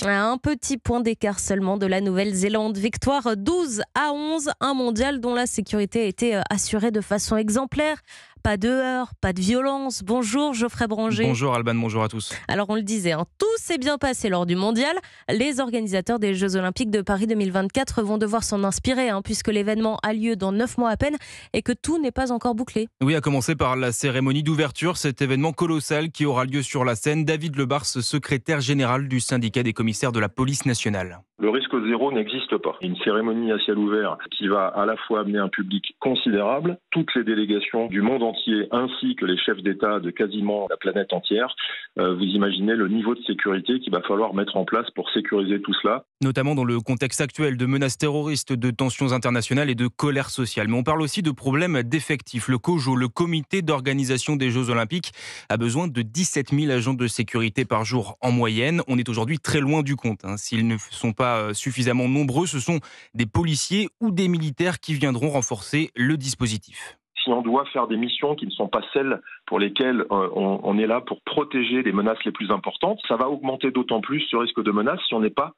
À un petit point d'écart seulement de la Nouvelle-Zélande. Victoire 12-11, un mondial dont la sécurité a été assurée de façon exemplaire. Pas de heurts, pas de violence. Bonjour Geoffrey Branger. Bonjour Alban, bonjour à tous. Alors on le disait, tout s'est bien passé lors du mondial. Les organisateurs des Jeux Olympiques de Paris 2024 vont devoir s'en inspirer puisque l'événement a lieu dans 9 mois à peine et que tout n'est pas encore bouclé. Oui, à commencer par la cérémonie d'ouverture, cet événement colossal qui aura lieu sur la scène. David Lebars, secrétaire général du syndicat des commissaires de la police nationale. Le risque zéro n'existe pas. Une cérémonie à ciel ouvert qui va à la fois amener un public considérable, toutes les délégations du monde entier ainsi que les chefs d'État de quasiment la planète entière. Vous imaginez le niveau de sécurité qu'il va falloir mettre en place pour sécuriser tout cela. Notamment dans le contexte actuel de menaces terroristes, de tensions internationales et de colère sociale. Mais on parle aussi de problèmes d'effectifs. Le COJO, le comité d'organisation des Jeux Olympiques, a besoin de 17 000 agents de sécurité par jour en moyenne. On est aujourd'hui très loin du compte. S'ils ne sont pas suffisamment nombreux, ce sont des policiers ou des militaires qui viendront renforcer le dispositif. Si on doit faire des missions qui ne sont pas celles pour lesquelles on est là pour protéger les menaces les plus importantes, ça va augmenter d'autant plus ce risque de menace si on n'est pas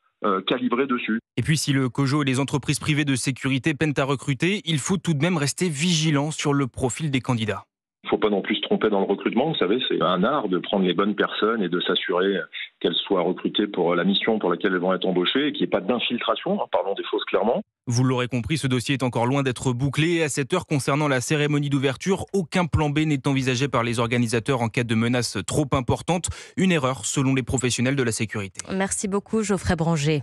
calibré dessus. Et puis si le COJO et les entreprises privées de sécurité peinent à recruter, il faut tout de même rester vigilant sur le profil des candidats. Il ne faut pas non plus se tromper dans le recrutement. Vous savez, c'est un art de prendre les bonnes personnes et de s'assurer qu'elles soient recrutées pour la mission pour laquelle elles vont être embauchées et qu'il n'y ait pas d'infiltration, parlons des choses clairement. Vous l'aurez compris, ce dossier est encore loin d'être bouclé. Et à cette heure, concernant la cérémonie d'ouverture, aucun plan B n'est envisagé par les organisateurs en cas de menace trop importante. Une erreur selon les professionnels de la sécurité. Merci beaucoup Geoffrey Branger.